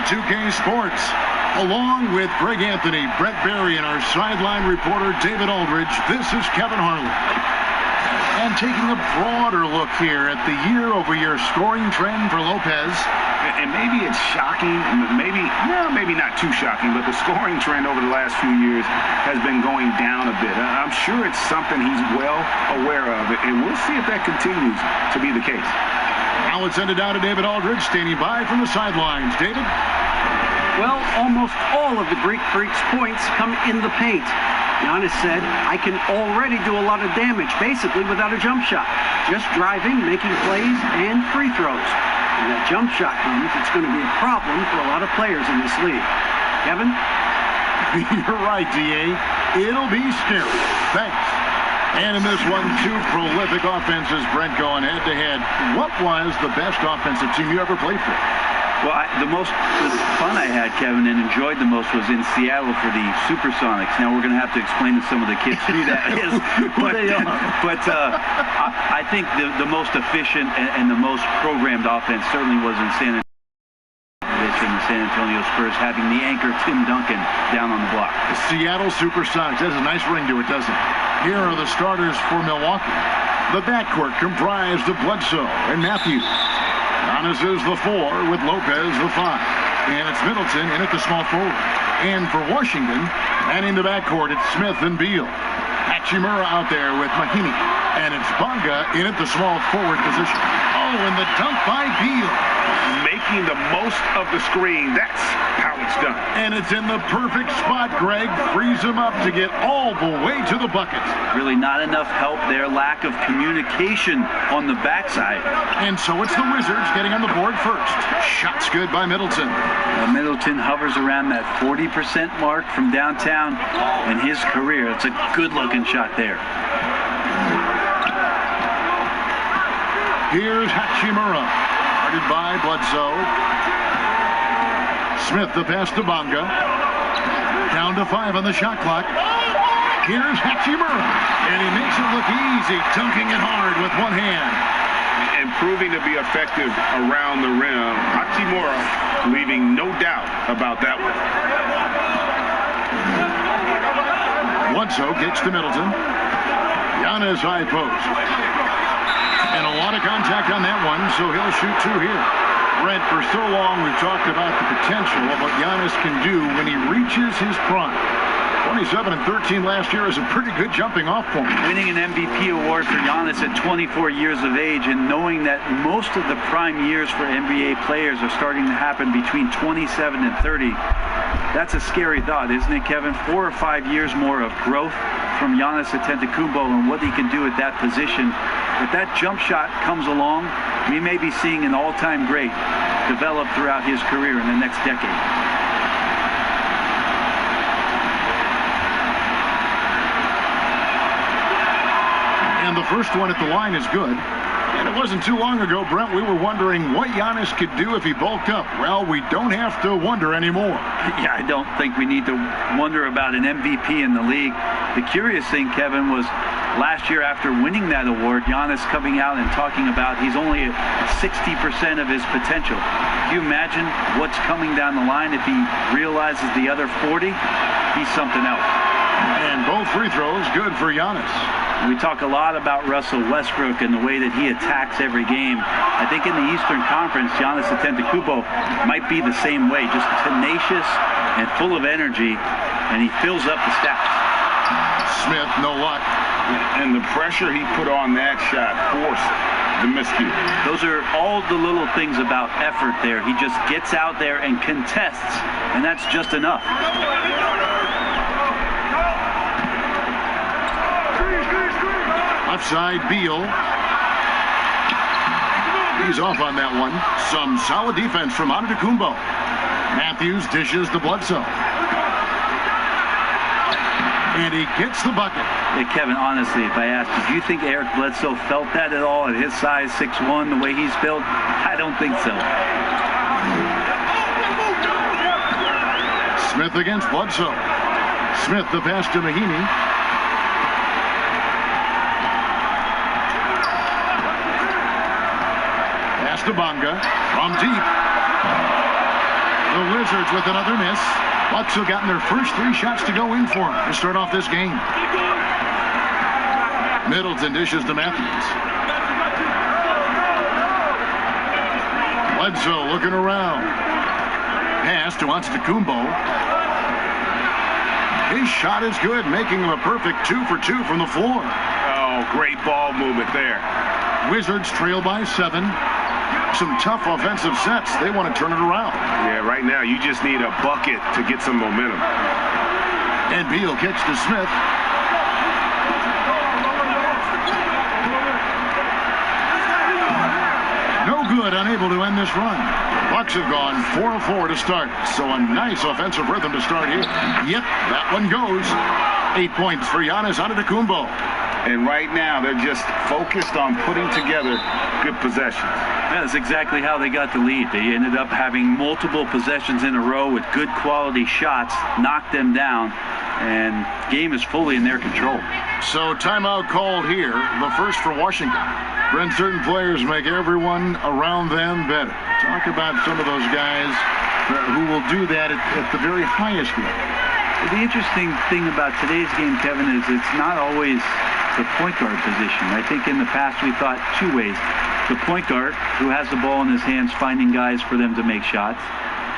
2K Sports. Along with Greg Anthony, Brett Berry, and our sideline reporter David Aldridge, this is Kevin Harlan. And taking a broader look here at the year-over-year scoring trend for Lopez. And maybe it's shocking, maybe not too shocking, but the scoring trend over the last few years has been going down a bit. I'm sure it's something he's well aware of, and we'll see if that continues to be the case. Now let's send it down to David Aldridge, standing by from the sidelines. David? Well, almost all of the Greek Freak's points come in the paint. Giannis said, I can already do a lot of damage, basically without a jump shot. Just driving, making plays, and free throws. When that jump shot comes, it's going to be a problem for a lot of players in this league. Kevin? You're right, D.A. It'll be scary. Thanks. And in this one, two prolific offenses, Brent, going head-to-head. What was the best offensive team you ever played for? Well, the fun I had, Kevin, and enjoyed the most was in Seattle for the Supersonics. Now we're going to have to explain to some of the kids who that is. But I think the most efficient and the most programmed offense certainly was in San Antonio. And the San Antonio Spurs having the anchor Tim Duncan down on the block. The Seattle Supersonics. That has a nice ring to it, doesn't it? Here are the starters for Milwaukee. The backcourt comprised of Bledsoe and Matthews. Giannis is the 4 with Lopez the 5. And it's Middleton in at the small forward. And for Washington, manning the backcourt, it's Smith and Beal. Hachimura out there with Mahimi. And it's Bonga in at the small forward position. Oh, and the dunk by Beal. Making the most of the screen. That's how it's done. And it's in the perfect spot, Greg. Frees him up to get all the way to the bucket. Really not enough help there. Lack of communication on the backside. And so it's the Wizards getting on the board first. Shots good by Middleton. Middleton hovers around that 40% mark from downtown in his career. It's a good-looking shot there. Here's Hachimura. Guarded by Bledsoe. Smith the pass to Bonga. Down to 5 on the shot clock. Here's Hachimura. And he makes it look easy, dunking it hard with one hand. And proving to be effective around the rim. Hachimura leaving no doubt about that one. Bledsoe kicks to Middleton. Giannis high post. And a lot of contact on that one, so he'll shoot 2 here. Brent, for so long we've talked about the potential of what Giannis can do when he reaches his prime. 27 and 13 last year is a pretty good jumping off point. Winning an MVP award for Giannis at 24 years of age, and knowing that most of the prime years for NBA players are starting to happen between 27 and 30. That's a scary thought, isn't it, Kevin? 4 or 5 years more of growth from Giannis Antetokounmpo and what he can do at that position. If that jump shot comes along, we may be seeing an all-time great develop throughout his career in the next decade. And the first one at the line is good. And it wasn't too long ago, Brent, we were wondering what Giannis could do if he bulked up. Well, we don't have to wonder anymore. Yeah, I don't think we need to wonder about an MVP in the league. The curious thing, Kevin, was last year after winning that award, Giannis coming out and talking about he's only at 60% of his potential. Can you imagine what's coming down the line if he realizes the other 40? He's something else. And both free throws good for Giannis. We talk a lot about Russell Westbrook and the way that he attacks every game. I think in the Eastern Conference, Giannis Antetokounmpo might be the same way, just tenacious and full of energy, and he fills up the stats. Smith, no luck. And the pressure he put on that shot forced the miscue. Those are all the little things about effort there. He just gets out there and contests, and that's just enough. Offside, Beal. He's off on that one. Some solid defense from Antetokounmpo. Matthews dishes to Bledsoe. And he gets the bucket. Hey, Kevin, honestly, if I asked you, do you think Eric Bledsoe felt that at all at his size, 6'1", the way he's built? I don't think so. Smith against Bledsoe. Smith the pass to Mahimi. Pass to Bonga from deep. The Wizards with another miss. Bucks have gotten their first 3 shots to go in for them to start off this game. Middleton dishes to Matthews. Bledsoe looking around. Pass to Antetokounmpo. His shot is good, making him a perfect 2 for 2 from the floor. Oh, great ball movement there. Wizards trail by 7. Some tough offensive sets. They want to turn it around. Yeah, right now you just need a bucket to get some momentum. And Beal kicks to Smith. No good, unable to end this run. Bucks have gone 4 of 4 to start, so a nice offensive rhythm to start here. Yep, that one goes. 8 points for Giannis Antetokounmpo. And right now they're just focused on putting together good possessions. That's exactly how they got the lead. They ended up having multiple possessions in a row with good quality shots, knocked them down, and game is fully in their control. So timeout called here, the first for Washington. When certain players make everyone around them better. Talk about some of those guys who will do that at the very highest level. The interesting thing about today's game, Kevin, is it's not always the point guard position. I think in the past we thought 2 ways. The point guard, who has the ball in his hands, finding guys for them to make shots.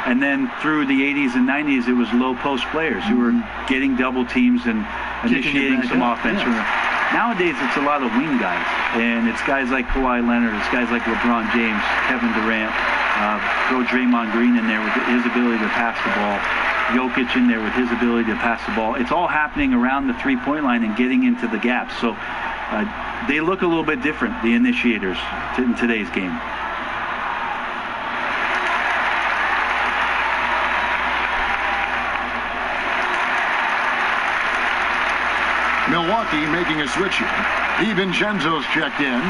And then through the 80s and 90s, it was low post players who were getting double teams and initiating some offense. Yeah. Nowadays, it's a lot of wing guys. And it's guys like Kawhi Leonard, it's guys like LeBron James, Kevin Durant. Throw Draymond Green in there with his ability to pass the ball. Jokic in there with his ability to pass the ball. It's all happening around the three-point line and getting into the gaps. So they look a little bit different, the initiators, in today's game. Milwaukee making a switch here. DiVincenzo's checked in.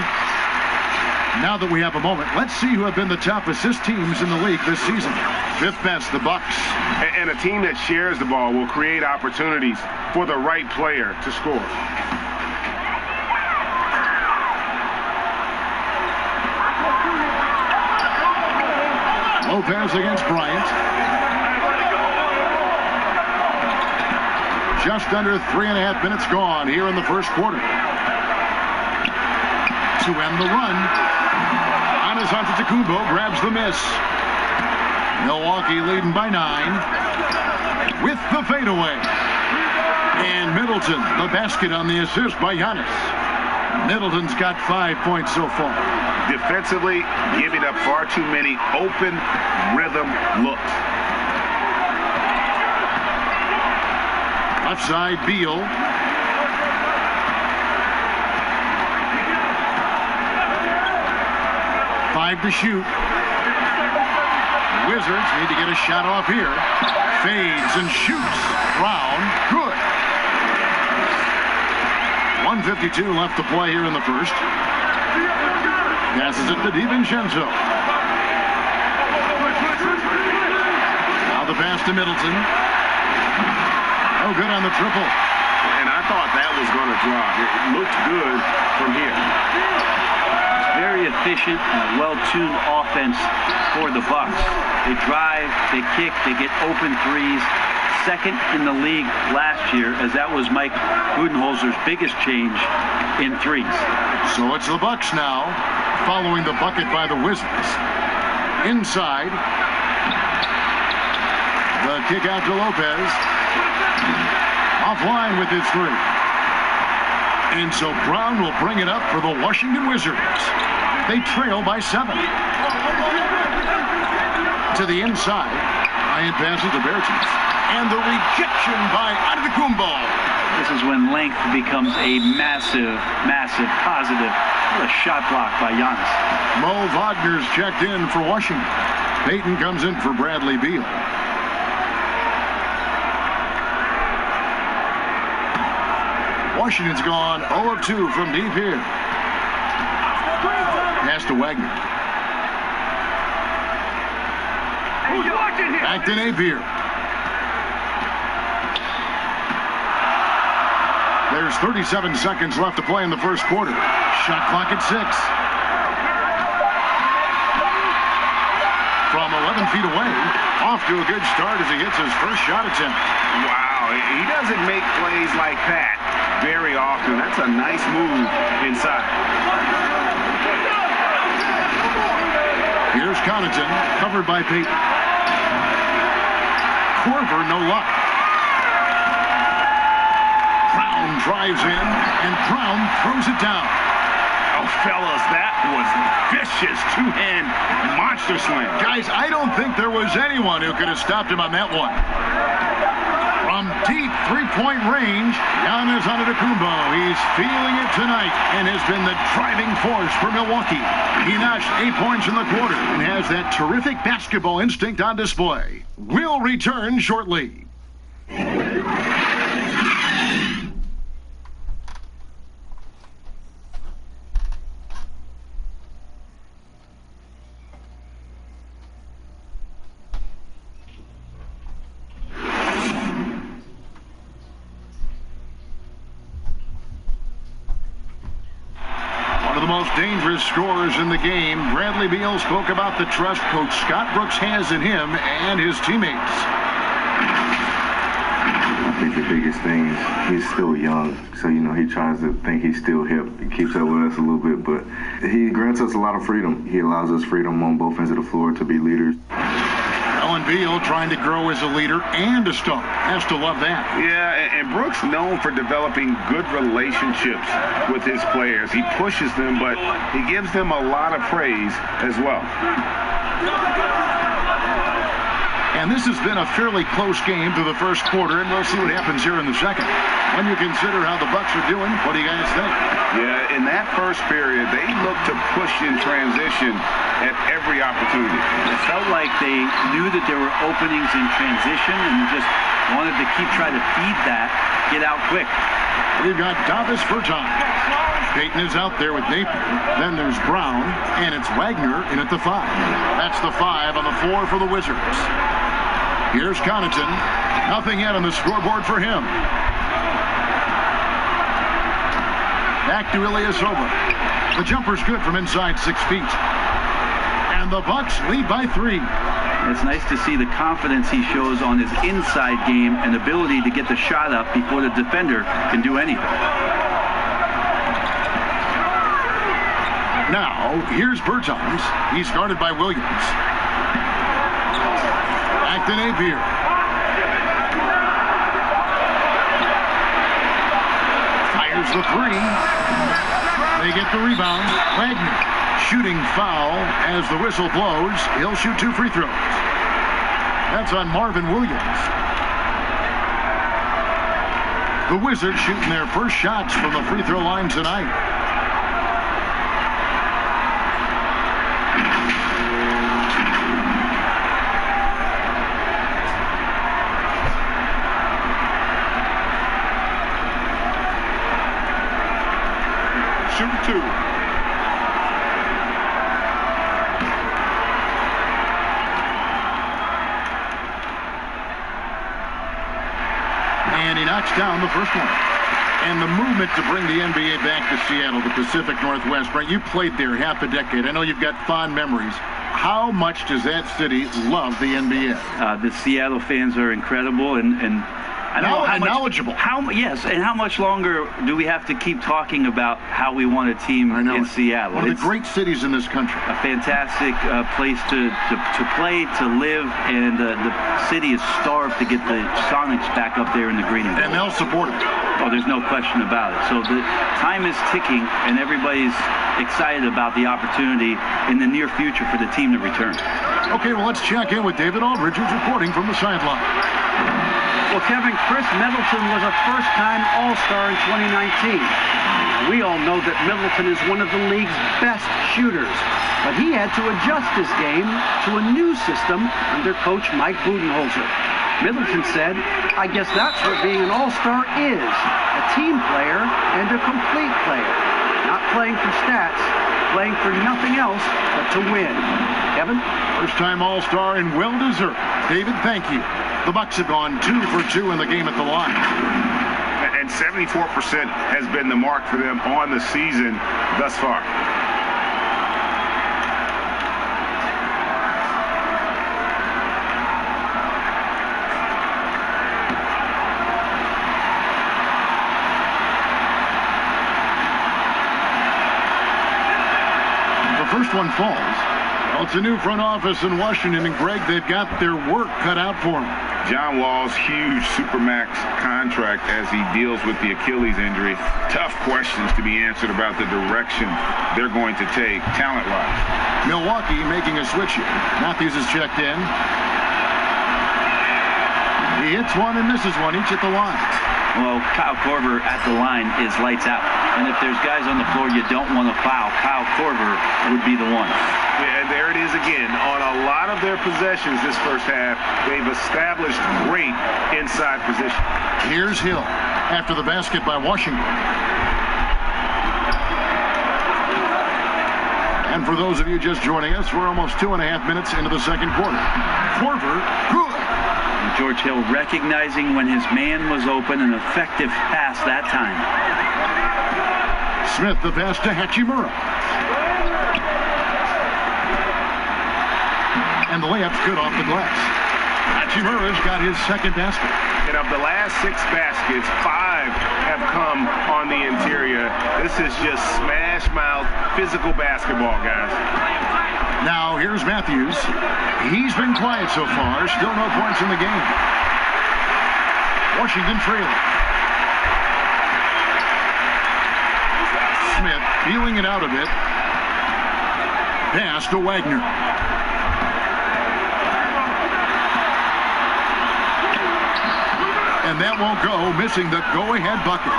Now that we have a moment, let's see who have been the top assist teams in the league this season. 5th best, the Bucks. And a team that shares the ball will create opportunities for the right player to score. Lopez against Bryant. Just under 3.5 minutes gone here in the first quarter. To end the run, Giannis Antetokounmpo grabs the miss. Milwaukee leading by 9 with the fadeaway. And Middleton, the basket on the assist by Giannis. Middleton's got 5 points so far. Defensively, giving up far too many open rhythm looks. Left side, Beal. Five to shoot. The Wizards need to get a shot off here. Fades and shoots. Brown, good. 1:52 left to play here in the first. Passes it to DiVincenzo. Now the pass to Middleton. No good on the triple. And I thought that was going to drop. It looked good from here. Very efficient and well-tuned offense for the Bucks. They drive, they kick, they get open threes. Second in the league last year, as that was Mike Budenholzer's biggest change in threes. So it's the Bucks now, following the bucket by the Wizards. Inside. The kick out to Lopez. Offline with his 3. And so Brown will bring it up for the Washington Wizards. They trail by 7. To the inside. Bryant passes to Bertans. And the rejection by Antetokounmpo. This is when length becomes a massive, massive positive. What a shot block by Giannis. Mo Wagner's checked in for Washington. Payton comes in for Bradley Beal. Washington's gone 0 of 2 from deep here. Pass to Wagner. Back to Napier. There's 37 seconds left to play in the first quarter. Shot clock at 6. From 11 feet away. Off to a good start as he hits his first shot attempt. Wow, he doesn't make plays like that very often. That's a nice move inside. Here's Connaughton, covered by Payton. Korver, no luck. Brown drives in, and Brown throws it down. Oh, fellas, that was vicious two-hand monster slam. Guys, I don't think there was anyone who could have stopped him on that one. From deep three-point range, Giannis Antetokounmpo. He's feeling it tonight and has been the driving force for Milwaukee. He notched 8 points in the quarter and has that terrific basketball instinct on display. We'll return shortly. Dangerous scorers in the game. Bradley Beal spoke about the trust Coach Scott Brooks has in him and his teammates. I think the biggest thing is he's still young, so he tries to think he's still hip. He keeps up with us a little bit, but he grants us a lot of freedom. He allows us freedom on both ends of the floor to be leaders. Beal trying to grow as a leader and a star. Has to love that. Yeah, and Brooks known for developing good relationships with his players. He pushes them, but he gives them a lot of praise as well. And this has been a fairly close game through the first quarter, and we'll see what happens here in the second. When you consider how the Bucks are doing, what do you guys think? Yeah, in that first period, they looked to push in transition at every opportunity. It felt like they knew that there were openings in transition and just wanted to keep trying to feed that, get out quick. We've got Davis Bertans. Payton is out there with Napier. Then there's Brown, and it's Wagner in at the 5. That's the 5 on the floor for the Wizards. Here's Connaughton. Nothing yet on the scoreboard for him. Back to Ilyasova. The jumper's good from inside 6 feet. And the Bucks lead by 3. It's nice to see the confidence he shows on his inside game and ability to get the shot up before the defender can do anything. Now, here's Bertans. He's guarded by Williams. Back to Napier. Fires the 3. They get the rebound. Wagner shooting foul as the whistle blows. He'll shoot 2 free throws. That's on Marvin Williams. The Wizards shooting their first shots from the free throw line tonight. Shoot 2. And he knocks down the first one. And the movement to bring the NBA back to Seattle, the Pacific Northwest. Brent, you played there half a decade. I know you've got fond memories. How much does that city love the NBA? The Seattle fans are incredible, and I don't know how much, knowledgeable. Yes, and how much longer do we have to keep talking about how we want a team in Seattle? One of the great cities in this country. A fantastic place to play, to live, and the city is starved to get the Sonics back up there in the green and gold. And they'll support it. Oh, there's no question about it. So the time is ticking, and everybody's excited about the opportunity in the near future for the team to return. Okay, well, let's check in with David Aldridge, who's reporting from the sideline. Well, Kevin, Chris Middleton was a first-time All-Star in 2019. We all know that Middleton is one of the league's best shooters, but he had to adjust his game to a new system under coach Mike Budenholzer. Middleton said, "I guess that's what being an All-Star is, a team player and a complete player. Not playing for stats, playing for nothing else but to win." Kevin? First-time All-Star and well-deserved. David, thank you. The Bucks have gone 2 for 2 in the game at the line. And 74% has been the mark for them on the season thus far. one falls. Well, it's a new front office in Washington, and Greg, they've got their work cut out for them. John Wall's huge Supermax contract as he deals with the Achilles injury. Tough questions to be answered about the direction they're going to take talent-wise. Milwaukee making a switch here. Matthews is checked in. He hits one and misses one, each at the line. Well, Kyle Korver at the line is lights out. And if there's guys on the floor you don't want to foul, Kyle Korver would be the one. Yeah, and there it is again. On a lot of their possessions this first half, they've established great inside position. Here's Hill after the basket by Washington. And for those of you just joining us, we're almost 2.5 minutes into the second quarter. Korver, good. And George Hill recognizing when his man was open, an effective pass that time. Smith the pass to Hachimura. And the layup's good off the glass. Hachimura's got his second basket. And of the last 6 baskets, 5 have come on the interior. This is just smash-mouth physical basketball, guys. Now here's Matthews. He's been quiet so far. Still no points in the game. Washington trailing. Smith feeling it out a bit. Pass to Wagner. And that won't go, missing the go-ahead bucket.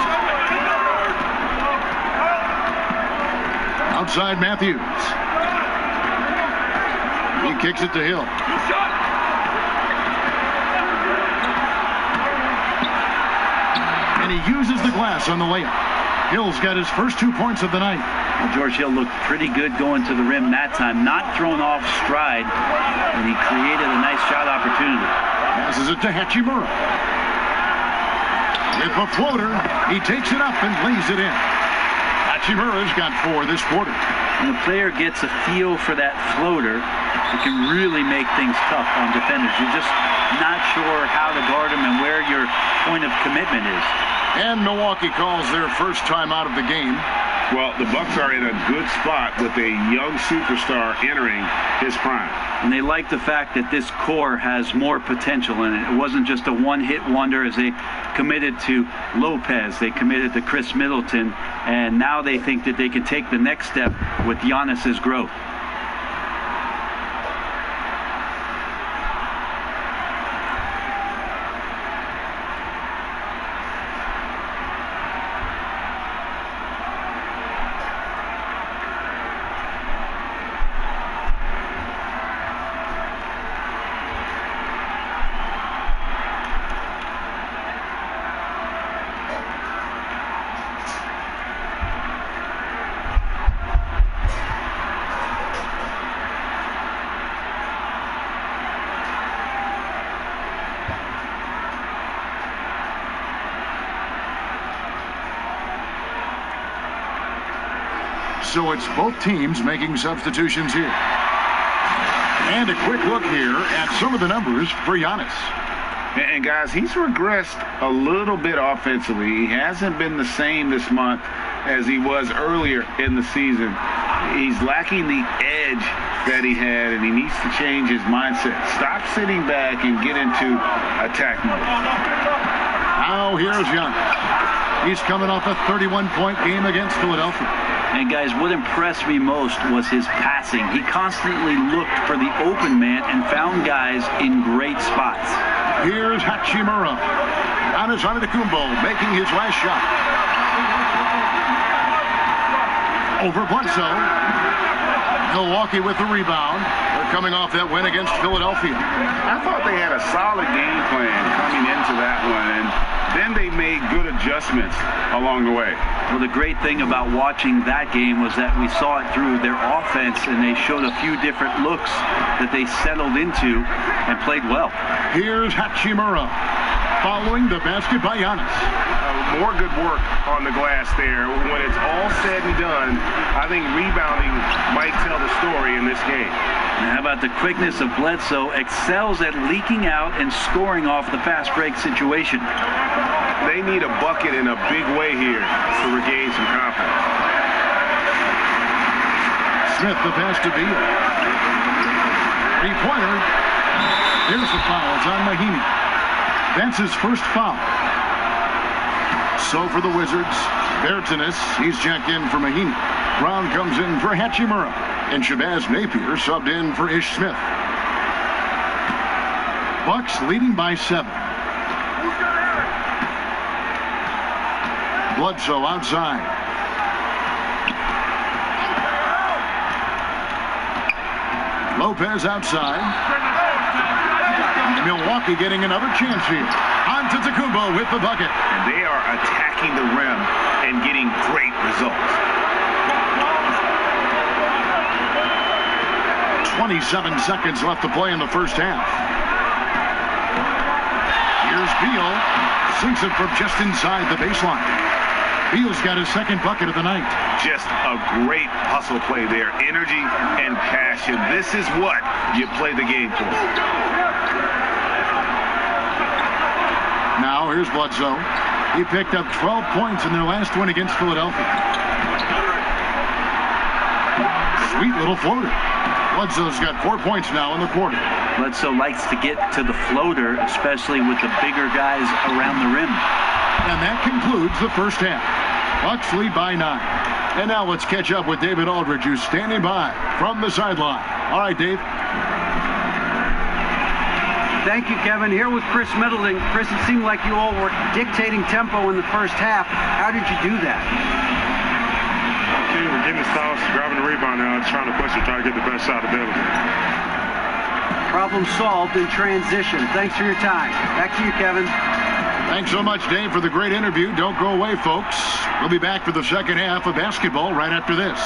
Outside Matthews. He kicks it to Hill. And he uses the glass on the layup. Hill's got his first 2 points of the night. Well, George Hill looked pretty good going to the rim that time. Not thrown off stride. And he created a nice shot opportunity. Passes it to Hachimura. With a floater, he takes it up and lays it in. Hachimura's got 4 this quarter. When a player gets a feel for that floater, it can really make things tough on defenders. You're just not sure how to guard them and where your point of commitment is. And Milwaukee calls their first time out of the game. Well, the Bucks are in a good spot with a young superstar entering his prime. And they like the fact that this core has more potential in it. It wasn't just a one-hit wonder as they committed to Lopez. They committed to Chris Middleton. And now they think that they can take the next step with Giannis's growth. So it's both teams making substitutions here. And a quick look here at some of the numbers for Giannis. And guys, he's regressed a little bit offensively. He hasn't been the same this month as he was earlier in the season. He's lacking the edge that he had, and he needs to change his mindset. Stop sitting back and get into attack mode. Now here's Giannis. He's coming off a 31-point game against Philadelphia. And guys, what impressed me most was his passing. He constantly looked for the open man and found guys in great spots. Here's Hachimura. Giannis Antetokounmpo making his last shot. Over Bledsoe. Milwaukee with the rebound. They're coming off that win against Philadelphia. I thought they had a solid game plan coming into that one, and then they made good adjustments along the way. Well, the great thing about watching that game was that we saw it through their offense, and they showed a few different looks that they settled into and played well. Here's Hachimura following the basket by Giannis. More good work on the glass there. When it's all said and done, I think rebounding might tell the story in this game. And how about the quickness of Bledsoe? Excels at leaking out and scoring off the fast break situation. They need a bucket in a big way here to regain some confidence. Smith, the pass to Beal. Three-pointer. Here's the foul. It's on Mahinmi. That's his first foul. So for the Wizards, Bertanis, he's checked in for Mahinmi. Brown comes in for Hachimura. And Shabazz Napier subbed in for Ish Smith. Bucks leading by 7. Bledsoe outside. Lopez outside. Milwaukee getting another chance here. On to Antetokounmpo with the bucket. And they are attacking the rim and getting great results. 27 seconds left to play in the first half. Here's Beal. Sinks it from just inside the baseline. Beal's got his second bucket of the night. Just a great hustle play there. Energy and passion. This is what you play the game for. Now here's Bledsoe. He picked up 12 points in their last win against Philadelphia. Sweet little floater. Bledsoe's got 4 points now in the quarter. Bledsoe likes to get to the floater, especially with the bigger guys around the rim. And that concludes the first half. Bucks lead by 9. And now let's catch up with David Aldridge, who's standing by from the sideline. All right, Dave. Thank you, Kevin. Here with Chris Middleton. Chris, it seemed like you all were dictating tempo in the first half. How did you do that? Okay, we're getting the stops, grabbing the rebound now, just trying to push it, try to get the best shot available. Problem solved in transition. Thanks for your time. Back to you, Kevin. Thanks so much, Dave, for the great interview. Don't go away, folks. We'll be back for the second half of basketball right after this.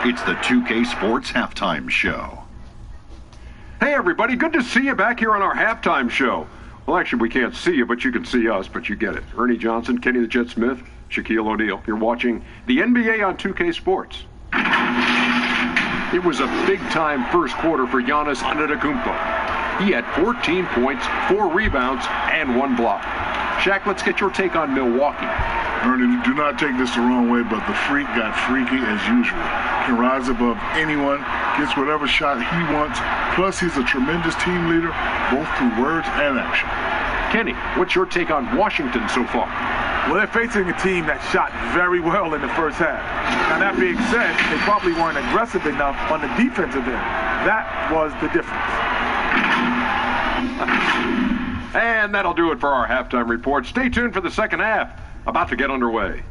It's the 2K Sports Halftime Show. Hey, everybody. Good to see you back here on our halftime show. Well, actually, we can't see you, but you can see us, but you get it. Ernie Johnson, Kenny the Jet Smith, Shaquille O'Neal. You're watching the NBA on 2K Sports. It was a big-time first quarter for Giannis Antetokounmpo. He had 14 points, 4 rebounds, and 1 block. Shaq, let's get your take on Milwaukee. Ernie, do not take this the wrong way, but the freak got freaky as usual. Can rise above anyone, gets whatever shot he wants. Plus, he's a tremendous team leader, both through words and action. Kenny, what's your take on Washington so far? Well, they're facing a team that shot very well in the first half. Now, that being said, they probably weren't aggressive enough on the defensive end. That was the difference. And that'll do it for our halftime report. Stay tuned for the second half. About to get underway.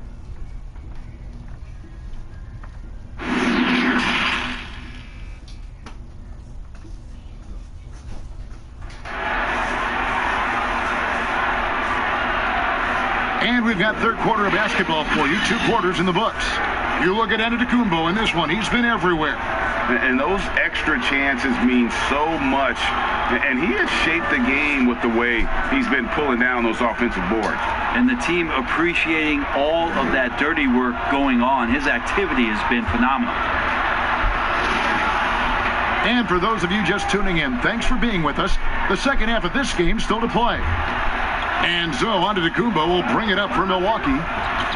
And we've got third quarter of basketball for you. 2 quarters in the books. You look at Antetokounmpo in this one. He's been everywhere. And those extra chances mean so much. And he has shaped the game with the way he's been pulling down those offensive boards. And the team appreciating all of that dirty work going on. His activity has been phenomenal. And for those of you just tuning in, thanks for being with us. The second half of this game still to play. And so Antetokounmpo will bring it up for Milwaukee.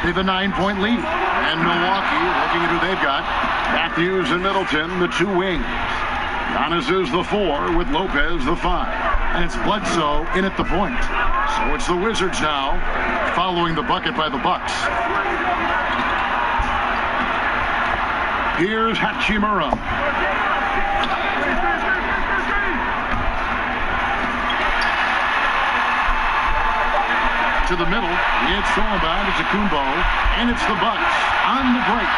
They have a 9-point lead. And Milwaukee, looking at who they've got, Matthews and Middleton, the 2 wings. Giannis is the 4 with Lopez the 5. And it's Bledsoe in at the point. So it's the Wizards now, following the bucket by the Bucks. Here's Hachimura. To the middle, it's thrown by Antetokounmpo, and it's the Bucks on the break.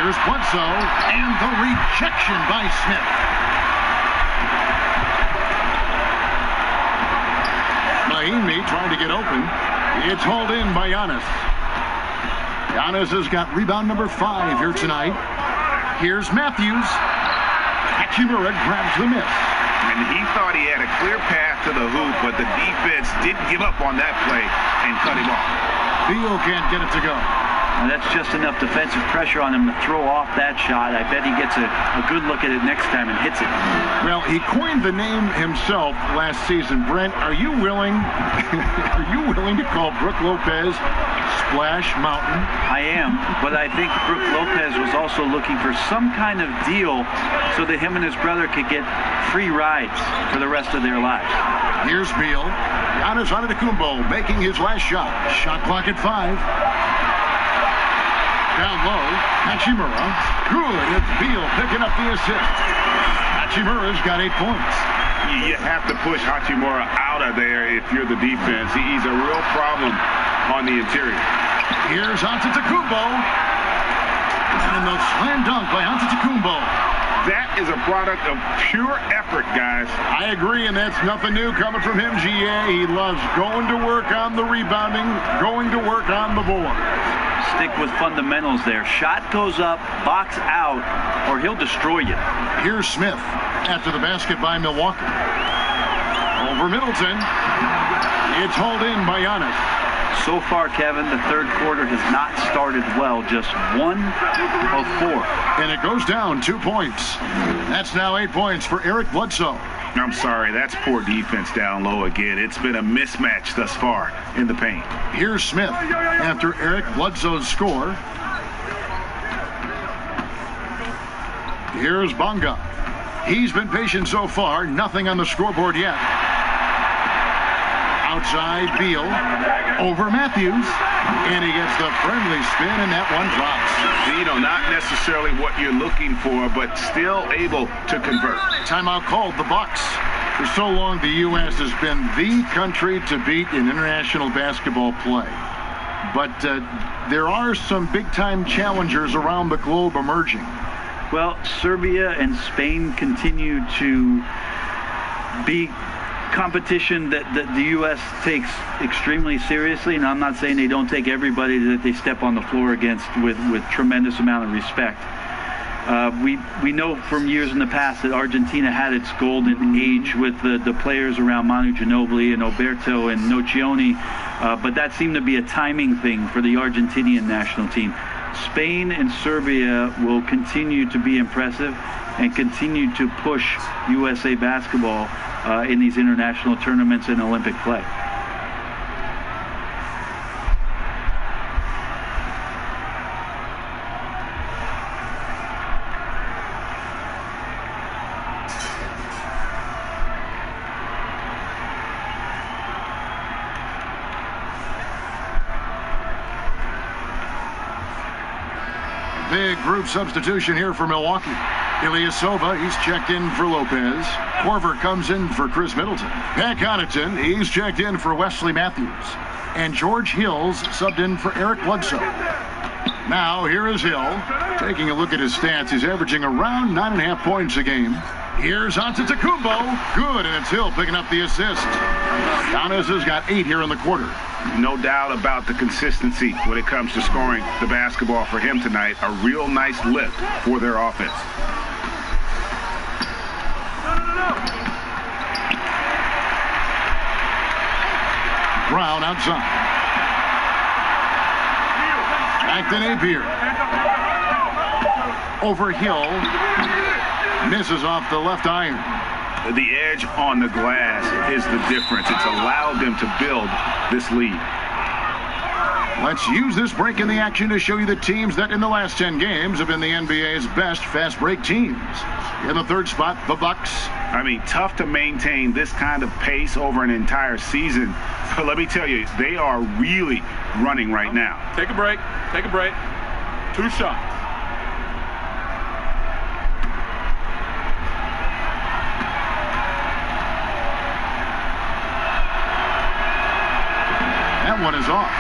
Here's Bledsoe, and the rejection by Smith. Mahinmi trying to get open. It's hauled in by Giannis. Giannis has got rebound number 5 here tonight. Here's Matthews. Hachimura grabs the miss. And he thought he had a clear path to the hoop, but the defense didn't give up on that play and cut him off. Beal can't get it to go. And that's just enough defensive pressure on him to throw off that shot. I bet he gets a good look at it next time and hits it. Well, he coined the name himself last season. Brent, are you willing to call Brook Lopez Splash Mountain. I am, but I think Brook Lopez was also looking for some kind of deal so that him and his brother could get free rides for the rest of their lives. Here's Beal. Giannis Antetokounmpo making his last shot. Shot clock at 5. Down low, Hachimura. Good. It's Beal picking up the assist. Hachimura's got 8 points. You have to push Hachimura out of there if you're the defense. He's a real problem on the interior. Here's Antetokounmpo. And the slam dunk by Antetokounmpo. That is a product of pure effort, guys. I agree, and that's nothing new coming from him, GA. He loves going to work on the rebounding, going to work on the board. Stick with fundamentals there. Shot goes up, box out, or he'll destroy you. Here's Smith after the basket by Milwaukee. Over Middleton. It's hauled in by Giannis. So far, Kevin, the third quarter has not started well. Just 1 of 4. And it goes down 2 points. That's now 8 points for Eric Bledsoe. I'm sorry, that's poor defense down low again. It's been a mismatch thus far in the paint. Here's Smith after Eric Bledsoe's score. Here's Bonga. He's been patient so far. Nothing on the scoreboard yet. Outside Beal, over Matthews, and he gets the friendly spin, and that one drops. Not necessarily what you're looking for, but still able to convert. Timeout called the Bucks. For so long, the U.S. has been the country to beat in international basketball play. But there are some big-time challengers around the globe emerging. Well, Serbia and Spain continue to be competition that the U.S. takes extremely seriously, and I'm not saying they don't take everybody that they step on the floor against with tremendous amount of respect. We know from years in the past that Argentina had its golden age with the players around Manu Ginobili and Oberto and Nocioni, but that seemed to be a timing thing for the Argentinian national team. Spain and Serbia will continue to be impressive and continue to push USA basketball in these international tournaments and Olympic play. Big group substitution here for Milwaukee. Ilyasova, he's checked in for Lopez. Korver comes in for Chris Middleton. Pat Connaughton, he's checked in for Wesley Matthews. And George Hill's subbed in for Eric Bledsoe. Now, here is Hill. Taking a look at his stats, he's averaging around 9.5 points a game. Here's Antetokounmpo. Good, and it's Hill picking up the assist. Giannis has got 8 here in the quarter. No doubt about the consistency when it comes to scoring the basketball for him tonight. A real nice lift for their offense. Brown outside. Back to Napier. Over Hill. Misses off the left iron. The edge on the glass is the difference. It's allowed them to build this lead. Let's use this break in the action to show you the teams that in the last 10 games have been the NBA's best fast break teams. In the third spot, the Bucks. I mean, tough to maintain this kind of pace over an entire season. But let me tell you, they are really running right now. Take a break. Take a break. 2 shots. That one is off.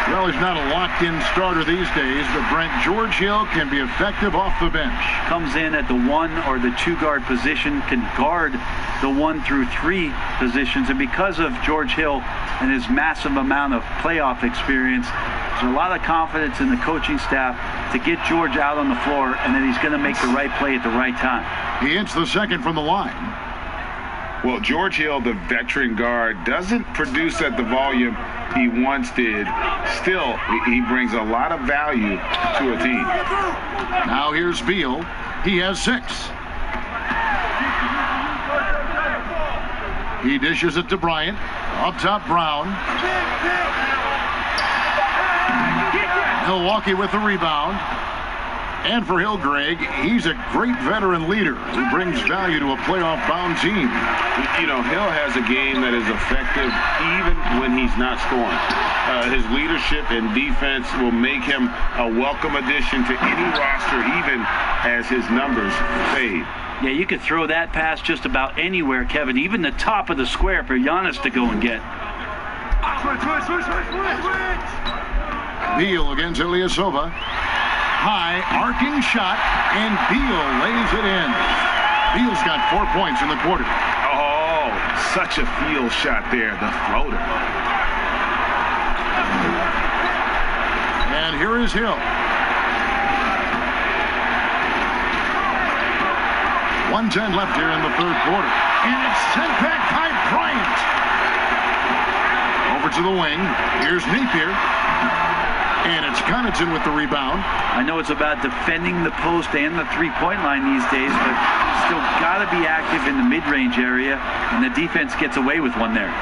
Well, he's not a locked-in starter these days, but Brent, George Hill can be effective off the bench. Comes in at the 1 or the 2 guard position, can guard the 1 through 3 positions, and because of George Hill and his massive amount of playoff experience, there's a lot of confidence in the coaching staff to get George out on the floor, and that he's going to make the right play at the right time. He hits the second from the line. Well, George Hill, the veteran guard, doesn't produce at the volume he once did. Still, he brings a lot of value to a team. Now here's Beal. He has 6. He dishes it to Bryant. Up top, Brown. Milwaukee with the rebound. And for Hill, Greg, he's a great veteran leader who brings value to a playoff-bound team. You know, Hill has a game that is effective even when he's not scoring. His leadership and defense will make him a welcome addition to any roster, even as his numbers fade. Yeah, you could throw that pass just about anywhere, Kevin, even the top of the square for Giannis to go and get. Beal against Ilyasova. High, arcing shot, and Beal lays it in. Beal's got 4 points in the quarter. Oh, such a field shot there, the floater. And here is Hill. 1:10 left here in the third quarter. And it's sent back by Bryant. Over to the wing. Here's Napier. And it's Connaughton with the rebound. I know it's about defending the post and the three-point line these days, but still got to be active in the mid-range area, and the defense gets away with one there.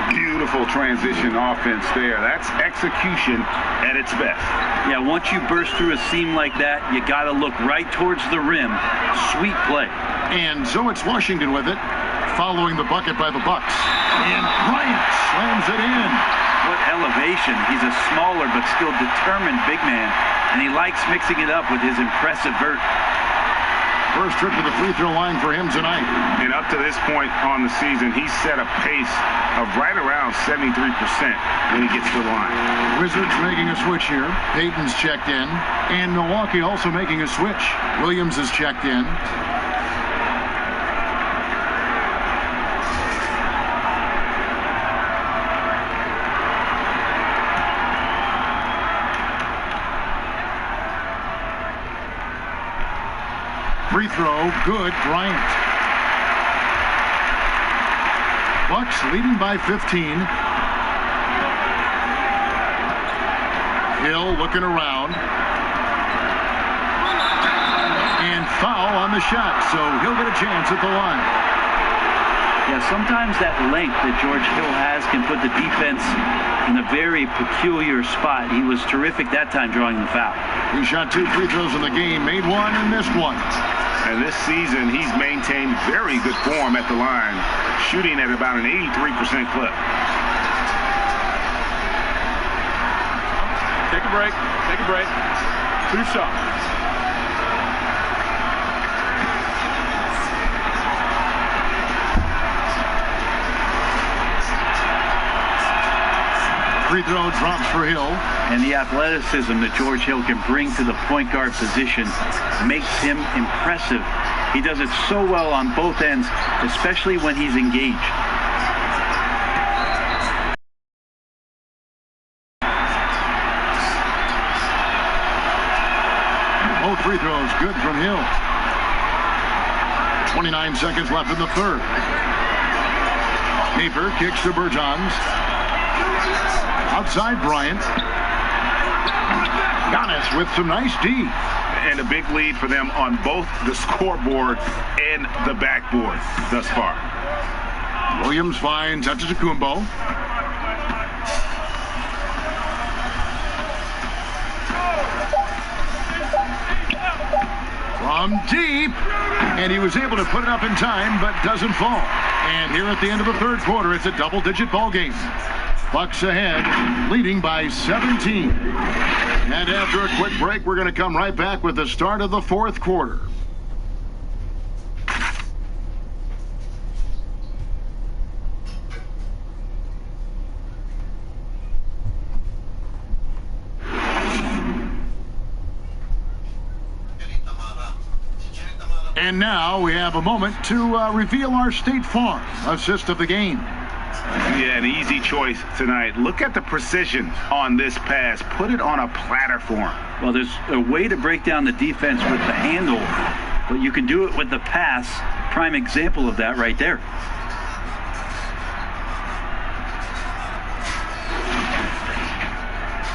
Beautiful transition offense there. That's execution at its best. Yeah, once you burst through a seam like that, you got to look right towards the rim. Sweet play. And so it's Washington with it, following the bucket by the Bucks. And Bryant slams it in. What elevation. He's a smaller but still determined big man, and he likes mixing it up with his impressive vert. First trip to the free throw line for him tonight. And up to this point on the season, he's set a pace of right around 73% when he gets to the line. Wizards making a switch here. Payton's checked in. And Milwaukee also making a switch. Williams is checked in. Free throw, good, Bryant. Bucks leading by 15. Hill looking around. And foul on the shot, so he'll get a chance at the line. Yeah, sometimes that length that George Hill has can put the defense in a very peculiar spot. He was terrific that time drawing the foul. He shot 2 free throws in the game, made one and missed one. And this season, he's maintained very good form at the line, shooting at about an 83% clip. Take a break. Take a break. 2 shots. Free throw drops for Hill. And the athleticism that George Hill can bring to the point guard position makes him impressive. He does it so well on both ends, especially when he's engaged. Both free throws good from Hill. 29 seconds left in the third. Napier kicks to Bertans. Outside Bryant. Giannis with some nice D. And a big lead for them on both the scoreboard and the backboard thus far. Williams finds Antetokounmpo. From deep. And he was able to put it up in time, but doesn't fall. And here at the end of the third quarter, it's a double-digit ball game. Bucks ahead, leading by 17. And after a quick break, we're going to come right back with the start of the fourth quarter. And now we have a moment to reveal our State Farm assist of the game. Yeah, an easy choice tonight. Look at the precision on this pass. Put it on a platter for him. Well, there's a way to break down the defense with the handle, but you can do it with the pass. Prime example of that right there.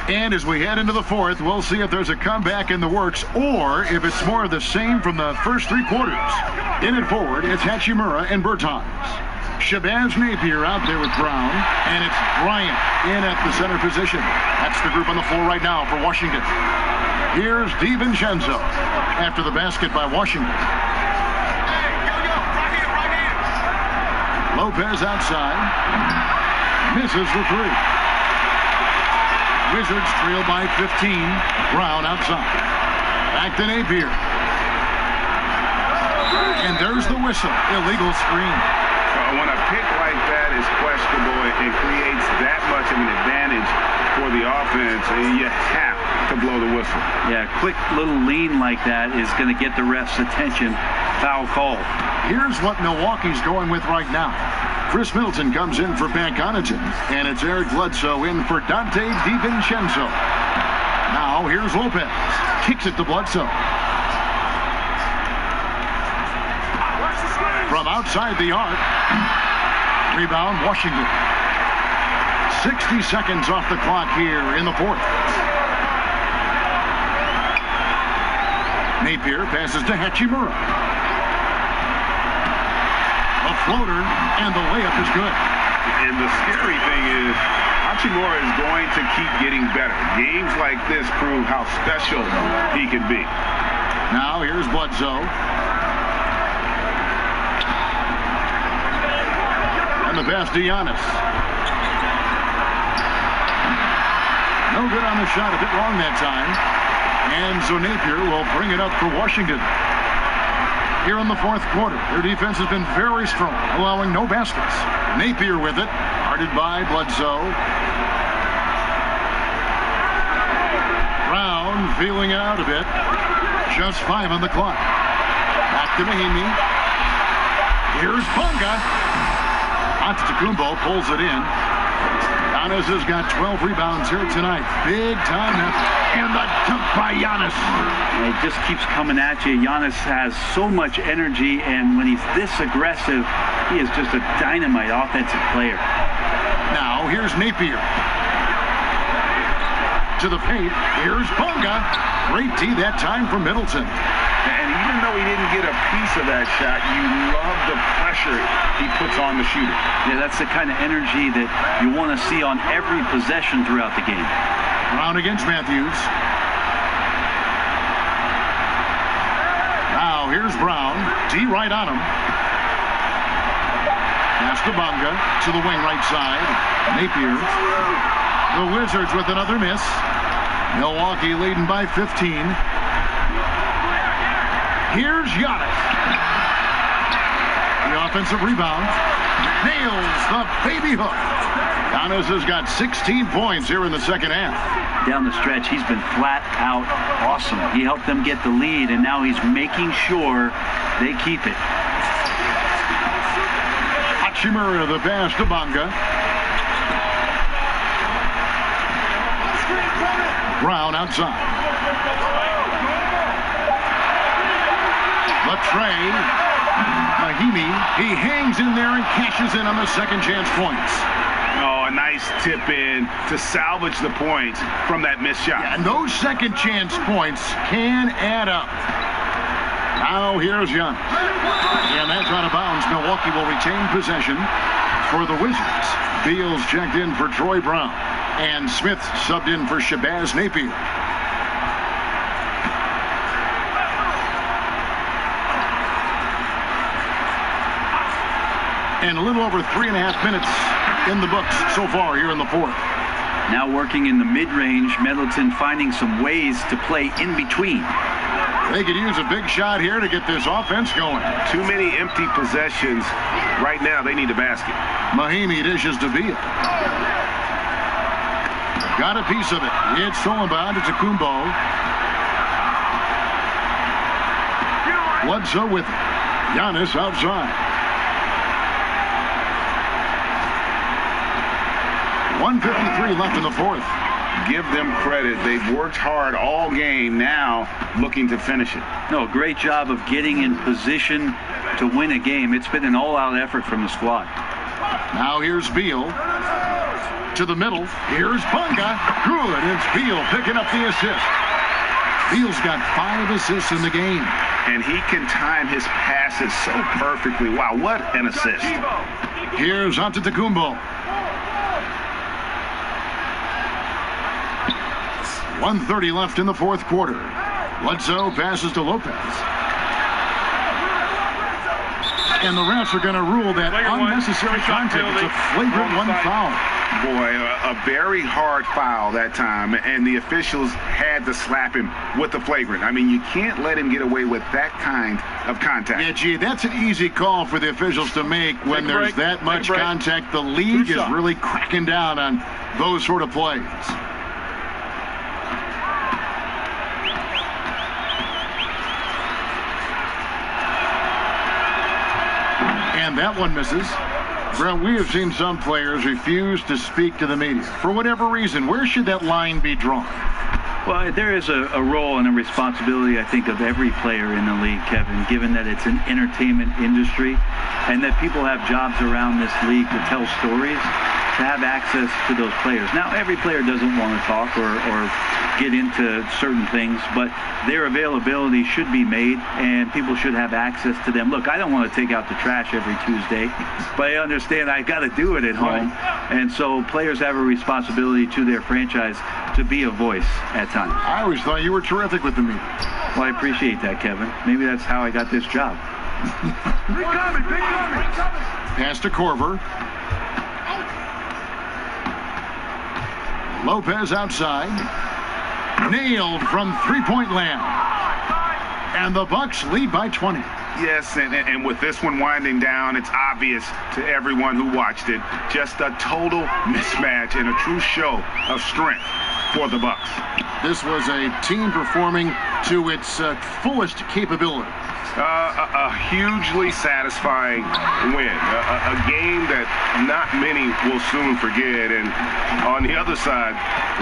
And as we head into the fourth, we'll see if there's a comeback in the works or if it's more of the same from the first 3 quarters. In it forward, it's Hachimura and Bertans. Shabazz Napier out there with Brown, and it's Bryant in at the center position. That's the group on the floor right now for Washington. Here's DiVincenzo after the basket by Washington. Lopez outside. Misses the three. Wizards trail by 15. Brown outside. Back to Napier. And there's the whistle. Illegal screen. When a pick like that is questionable, it creates that much of an advantage for the offense. You have to blow the whistle. Yeah, quick little lean like that is going to get the ref's attention. Foul call. Here's what Milwaukee's going with right now. Chris Middleton comes in for Pat Connaughton, and it's Eric Bledsoe in for Dante DiVincenzo. Now here's Lopez. Kicks it to Bledsoe. From outside the arc. Rebound, Washington. 60 seconds off the clock here in the fourth. Napier passes to Hachimura. A floater, and the layup is good. And the scary thing is, Hachimura is going to keep getting better. Games like this prove how special he can be. Now here's Bledsoe. And the pass to Giannis. No good on the shot, a bit wrong that time. And so Napier will bring it up for Washington. Here in the fourth quarter, their defense has been very strong, allowing no baskets. Napier with it, guarded by Bledsoe. Brown feeling it out a bit. Just 5 on the clock. Back to Mahimi. Here's Bunga. Antetokounmpo pulls it in. Giannis has got 12 rebounds here tonight. Big time effort. And the dunk by Giannis. It just keeps coming at you. Giannis has so much energy, and when he's this aggressive, he is just a dynamite offensive player. Now, here's Napier. To the paint. Here's Bunga. Great D that time from Middleton. And even though he didn't get a piece of that shot, you love the pressure he puts on the shooter. Yeah, that's the kind of energy that you want to see on every possession throughout the game. Brown against Matthews. Now here's Brown. D right on him. Pass to Bunga to the wing right side. Napier. The Wizards with another miss. Milwaukee leading by 15. Here's Giannis. The offensive rebound. Nails the baby hook. Giannis has got 16 points here in the second half. Down the stretch, he's been flat out awesome. He helped them get the lead, and now he's making sure they keep it. Hachimura, the pass to Bunga. Brown outside. Latrey. Mahimi. He hangs in there and cashes in on the second chance points. Oh, a nice tip in to salvage the points from that missed shot. Yeah, and those second chance points can add up. Now here's Giannis. And that's out of bounds. Milwaukee will retain possession for the Wizards. Beals checked in for Troy Brown. And Smith subbed in for Shabazz Napier. And a little over 3.5 minutes in the books so far here in the fourth. Now working in the mid-range, Middleton finding some ways to play in between. They could use a big shot here to get this offense going. Too many empty possessions. Right now, they need a basket. Mahimi dishes to Beal. Got a piece of it. It's stolen by Antetokounmpo. Bledsoe with it. Giannis outside. 1:53 left in the fourth. Give them credit. They've worked hard all game, now looking to finish it. No, great job of getting in position to win a game. It's been an all-out effort from the squad. Now here's Beal. To the middle. Here's Bunga. Good. It's Beal picking up the assist. Beal's got 5 assists in the game. And he can time his passes so perfectly. Wow, what an assist. Here's Antetokounmpo. 1:30 left in the fourth quarter. Bledsoe passes to Lopez. And the refs are going to rule that unnecessary contact. It's a flagrant one foul. Boy, a very hard foul that time, and the officials had to slap him with the flagrant. I mean, you can't let him get away with that kind of contact. Yeah, gee, that's an easy call for the officials to make when there's that much contact. The league is really cracking down on those sort of plays. And that one misses. Brent, we have seen some players refuse to speak to the media. For whatever reason, where should that line be drawn? Well, there is a role and a responsibility, I think, of every player in the league, Kevin, given that it's an entertainment industry and that people have jobs around this league to tell stories, to have access to those players. Now, every player doesn't want to talk or get into certain things, but their availability should be made and people should have access to them. Look, I don't want to take out the trash every Tuesday, but I understand I got to do it at home. And so players have a responsibility to their franchise to be a voice at times. I always thought you were terrific with the media. Well, I appreciate that, Kevin. Maybe that's how I got this job. Pass to Korver. Lopez outside. Nailed from three-point land. And the Bucks lead by 20. Yes, and with this one winding down, it's obvious to everyone who watched it. Just a total mismatch and a true show of strength for the Bucks. This was a team performing to its fullest capability. A hugely satisfying win. A game that not many will soon forget. And on the other side,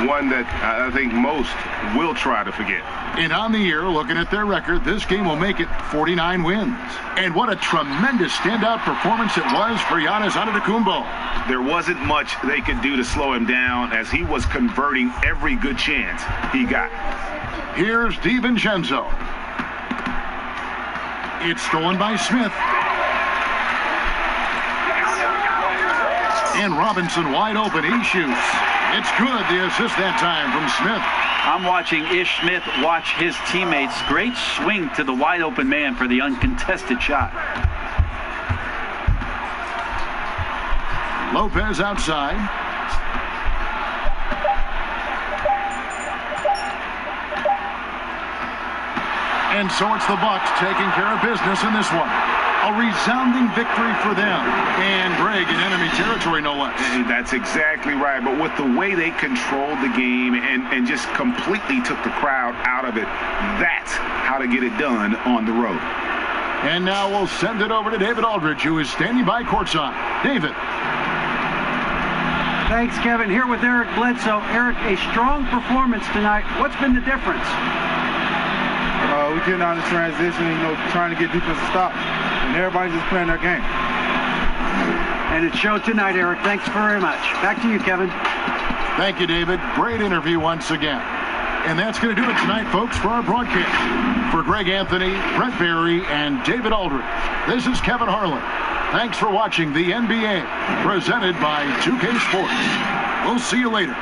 one that I think most will try to forget. And on the year, looking at their record, this game will make it 49 wins. And what a tremendous standout performance it was for Giannis Antetokounmpo. There wasn't much they could do to slow him down as he was converting every good chance he got. Here's DiVincenzo. It's stolen by Smith. And Robinson wide open. He shoots. It's good. The assist that time from Smith. I'm watching Ish Smith watch his teammates. Great swing to the wide open man for the uncontested shot. Lopez outside. And so it's the Bucks taking care of business in this one. A resounding victory for them. And Greg in enemy territory, no less. That's exactly right. But with the way they controlled the game and just completely took the crowd out of it, that's how to get it done on the road. And now we'll send it over to David Aldridge, who is standing by courtside. David. Thanks, Kevin. Here with Eric Bledsoe. Eric, a strong performance tonight. What's been the difference? We're getting out of transition, trying to get defensive stops. And everybody's just playing their game. And it showed tonight, Eric. Thanks very much. Back to you, Kevin. Thank you, David. Great interview once again. And that's going to do it tonight, folks, for our broadcast. For Greg Anthony, Brent Barry, and David Aldridge, this is Kevin Harlan. Thanks for watching the NBA, presented by 2K Sports. We'll see you later.